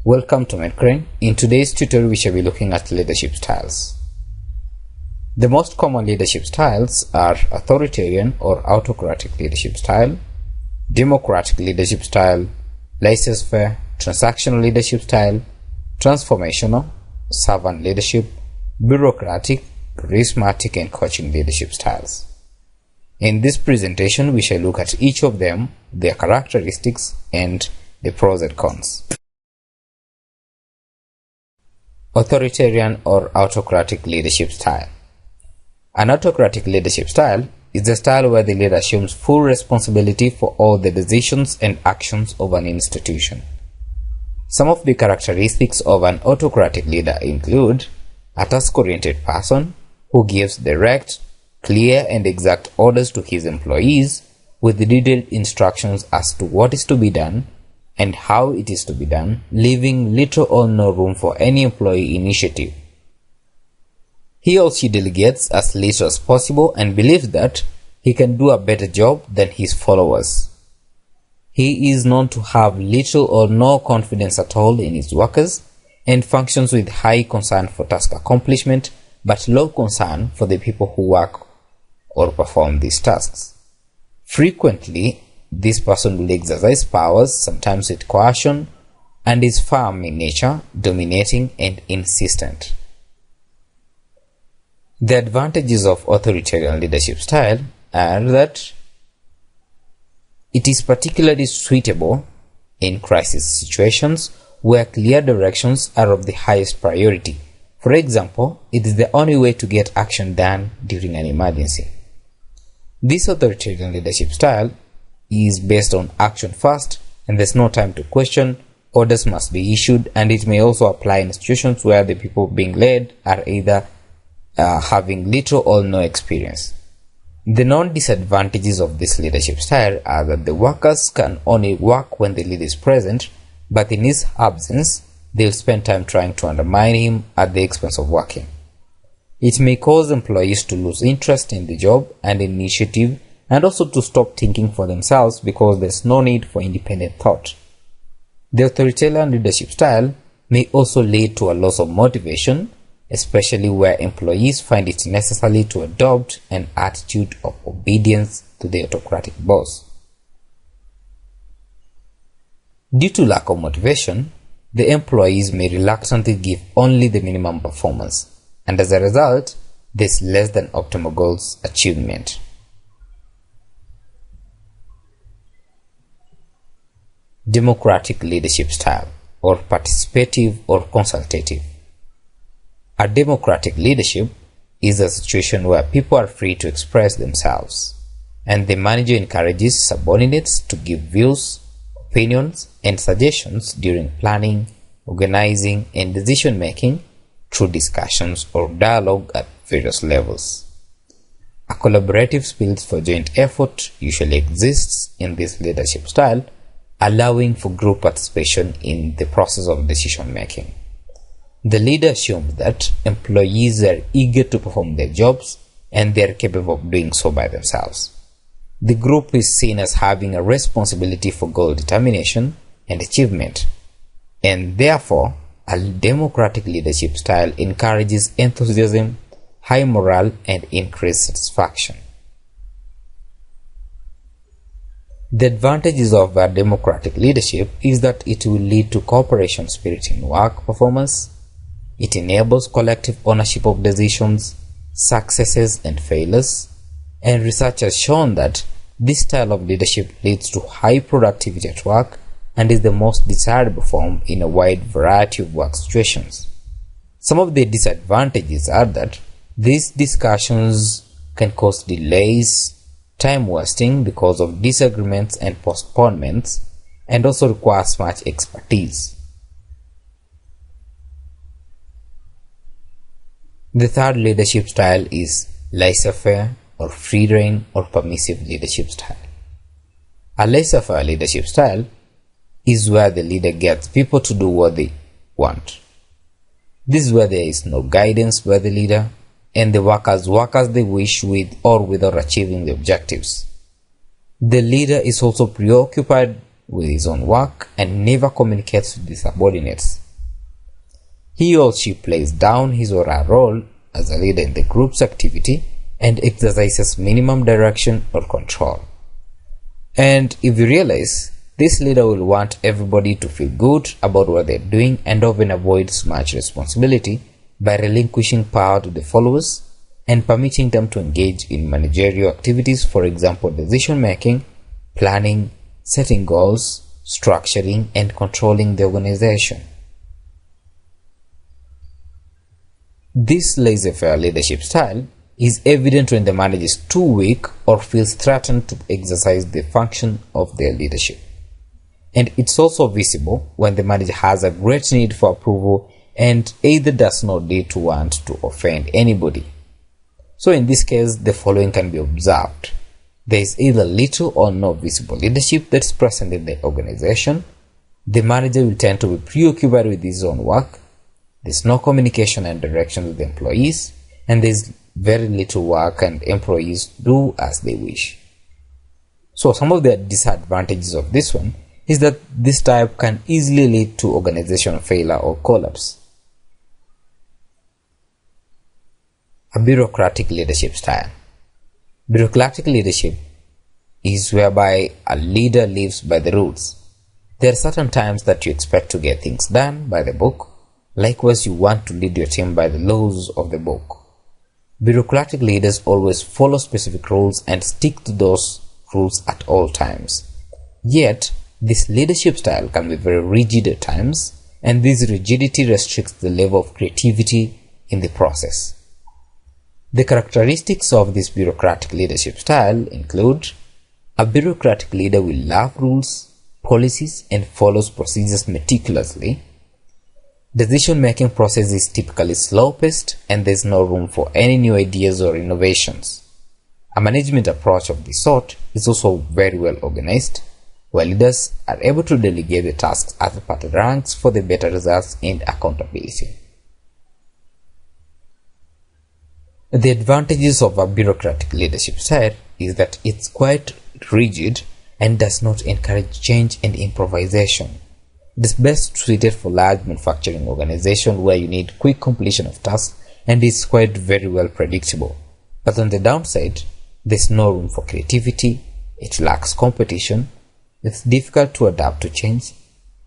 Welcome to MedCrane. In today's tutorial, we shall be looking at leadership styles. The most common leadership styles are authoritarian or autocratic leadership style, democratic leadership style, laissez-faire, transactional leadership style, transformational, servant leadership, bureaucratic, charismatic, and coaching leadership styles. In this presentation, we shall look at each of them, their characteristics, and the pros and cons. Authoritarian or autocratic leadership style. An autocratic leadership style is the style where the leader assumes full responsibility for all the decisions and actions of an institution. Some of the characteristics of an autocratic leader include a task-oriented person who gives direct, clear, and exact orders to his employees with detailed instructions as to what is to be done and how it is to be done, leaving little or no room for any employee initiative. He or she delegates as little as possible and believes that he can do a better job than his followers. He is known to have little or no confidence at all in his workers and functions with high concern for task accomplishment but low concern for the people who work or perform these tasks. Frequently, this person will exercise powers, sometimes with coercion, and is firm in nature, dominating and insistent. The advantages of authoritarian leadership style are that it is particularly suitable in crisis situations where clear directions are of the highest priority. For example, it is the only way to get action done during an emergency. This authoritarian leadership style is based on action first, and there's no time to question. Orders must be issued, and it may also apply in situations where the people being led are either having little or no experience. The non-disadvantages of this leadership style are that the workers can only work when the leader is present, but in his absence, they'll spend time trying to undermine him at the expense of working. It may cause employees to lose interest in the job and initiative, and also to stop thinking for themselves because there's no need for independent thought. The authoritarian leadership style may also lead to a loss of motivation, especially where employees find it necessary to adopt an attitude of obedience to the autocratic boss. Due to lack of motivation, the employees may reluctantly give only the minimum performance, and as a result, there's less than optimal goals achievement. Democratic leadership style, or participative or consultative. A democratic leadership is a situation where people are free to express themselves, and the manager encourages subordinates to give views, opinions, and suggestions during planning, organizing, and decision-making through discussions or dialogue at various levels. A collaborative spirit for joint effort usually exists in this leadership style, allowing for group participation in the process of decision-making. The leader assumes that employees are eager to perform their jobs and they are capable of doing so by themselves. The group is seen as having a responsibility for goal determination and achievement, and therefore a democratic leadership style encourages enthusiasm, high morale, and increased satisfaction. The advantages of a democratic leadership is that it will lead to cooperation spirit in work performance. It enables collective ownership of decisions, successes, and failures, and research has shown that this style of leadership leads to high productivity at work and is the most desirable form in a wide variety of work situations. Some of the disadvantages are that these discussions can cause delays, time wasting because of disagreements and postponements, and also requires much expertise. The third leadership style is laissez-faire or free rein or permissive leadership style. A laissez-faire leadership style is where the leader gets people to do what they want. This is where there is no guidance by the leader, and the workers work as they wish with or without achieving the objectives. The leader is also preoccupied with his own work and never communicates with the subordinates. He or she plays down his or her role as a leader in the group's activity and exercises minimum direction or control. And if you realize, this leader will want everybody to feel good about what they're doing and often avoids much responsibility by relinquishing power to the followers and permitting them to engage in managerial activities, for example, decision making, planning, setting goals, structuring, and controlling the organization. This laissez-faire leadership style is evident when the manager is too weak or feels threatened to exercise the function of their leadership. And it's also visible when the manager has a great need for approval and either does not dare to want to offend anybody. So in this case, the following can be observed. There is either little or no visible leadership that is present in the organization. The manager will tend to be preoccupied with his own work. There's no communication and direction with the employees, and there's very little work and employees do as they wish. So some of the disadvantages of this one is that this type can easily lead to organizational failure or collapse. A bureaucratic leadership style. Bureaucratic leadership is whereby a leader lives by the rules. There are certain times that you expect to get things done by the book. Likewise, you want to lead your team by the laws of the book. Bureaucratic leaders always follow specific rules and stick to those rules at all times. Yet, this leadership style can be very rigid at times, and this rigidity restricts the level of creativity in the process. The characteristics of this bureaucratic leadership style include: a bureaucratic leader will love rules, policies, and follows procedures meticulously. Decision-making process is typically slow-paced, and there is no room for any new ideas or innovations. A management approach of this sort is also very well organized, where leaders are able to delegate the tasks at the party ranks for the better results and accountability. The advantages of a bureaucratic leadership style is that it's quite rigid and does not encourage change and improvisation. It is best suited for large manufacturing organizations where you need quick completion of tasks, and is quite very well predictable. But on the downside, there's no room for creativity, it lacks competition, it's difficult to adapt to change,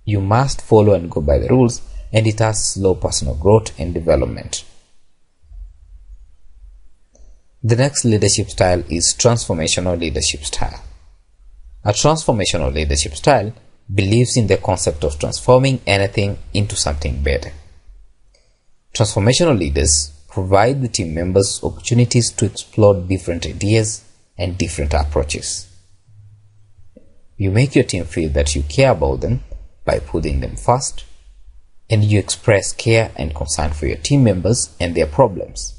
you must follow and go by the rules, and it has slow personal growth and development. The next leadership style is transformational leadership style. A transformational leadership style believes in the concept of transforming anything into something better. Transformational leaders provide the team members opportunities to explore different ideas and different approaches. You make your team feel that you care about them by putting them first, and you express care and concern for your team members and their problems.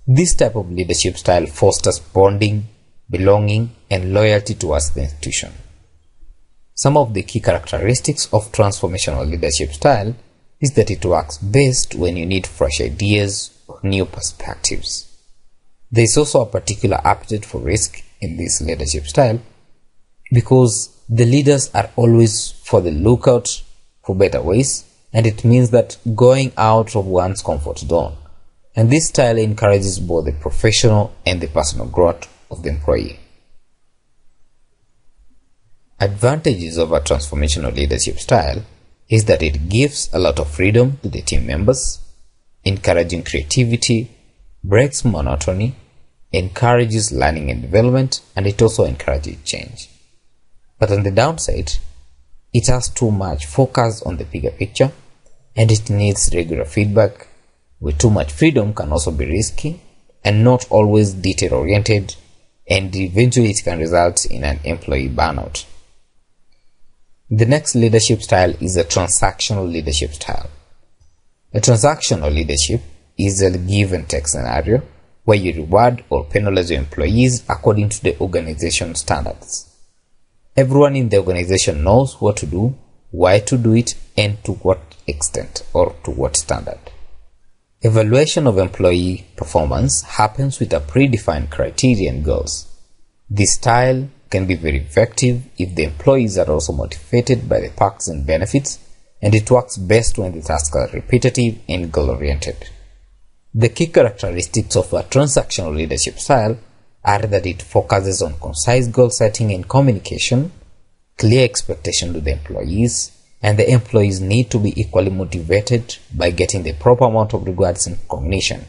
This type of leadership style fosters bonding, belonging, and loyalty towards the institution. Some of the key characteristics of transformational leadership style is that it works best when you need fresh ideas or new perspectives. There is also a particular appetite for risk in this leadership style because the leaders are always for the lookout for better ways, and it means that going out of one's comfort zone. And this style encourages both the professional and the personal growth of the employee. Advantages of a transformational leadership style is that it gives a lot of freedom to the team members, encouraging creativity, breaks monotony, encourages learning and development, and it also encourages change. But on the downside, it has too much focus on the bigger picture, and it needs regular feedback. With too much freedom can also be risky and not always detail-oriented, and eventually it can result in an employee burnout. The next leadership style is a transactional leadership style. A transactional leadership is a give and take scenario where you reward or penalize your employees according to the organization standards. Everyone in the organization knows what to do, why to do it, and to what extent or to what standard. Evaluation of employee performance happens with a predefined criteria and goals. This style can be very effective if the employees are also motivated by the perks and benefits, and it works best when the tasks are repetitive and goal-oriented. The key characteristics of a transactional leadership style are that it focuses on concise goal setting and communication, clear expectation to the employees, and the employees need to be equally motivated by getting the proper amount of rewards and recognition.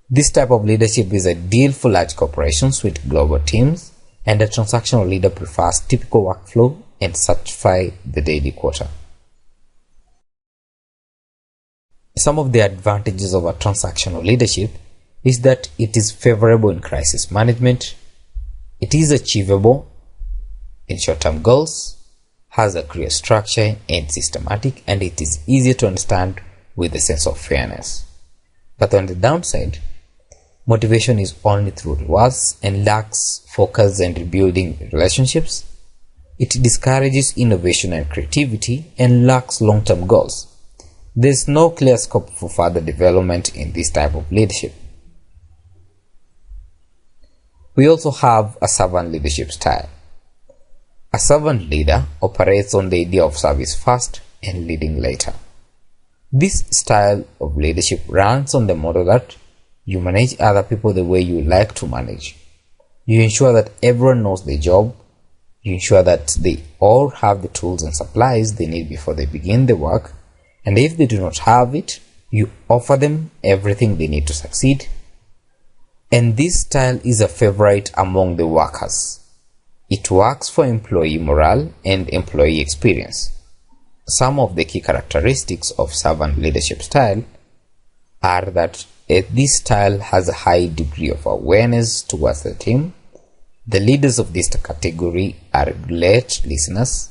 This type of leadership is ideal for large corporations with global teams, and a transactional leader prefers typical workflow and satisfy the daily quota. Some of the advantages of a transactional leadership is that it is favorable in crisis management, it is achievable in short-term goals, has a clear structure and systematic, and it is easier to understand with a sense of fairness. But on the downside, motivation is only through rewards and lacks focus and rebuilding relationships. It discourages innovation and creativity and lacks long-term goals. There is no clear scope for further development in this type of leadership. We also have a servant leadership style. A servant leader operates on the idea of service first and leading later. This style of leadership runs on the model that you manage other people the way you like to manage. You ensure that everyone knows their job. You ensure that they all have the tools and supplies they need before they begin the work. And if they do not have it, you offer them everything they need to succeed. And this style is a favorite among the workers. It works for employee morale and employee experience. Some of the key characteristics of servant leadership style are that this style has a high degree of awareness towards the team. The leaders of this category are great listeners.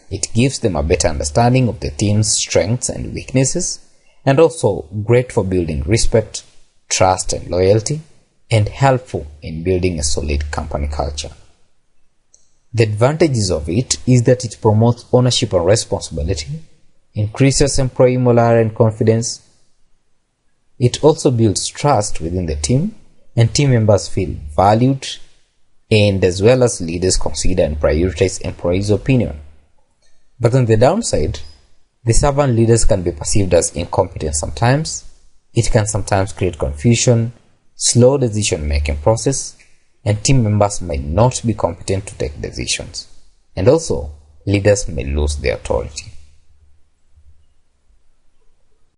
It gives them a better understanding of the team's strengths and weaknesses, and also great for building respect, trust, and loyalty, and helpful in building a solid company culture. The advantages of it is that it promotes ownership and responsibility, increases employee morale and confidence. It also builds trust within the team, and team members feel valued, and as well as leaders consider and prioritize employees' opinion. But on the downside, the servant leaders can be perceived as incompetent sometimes. It can sometimes create confusion, slow decision-making process, and team members may not be competent to take decisions. And also, leaders may lose their authority.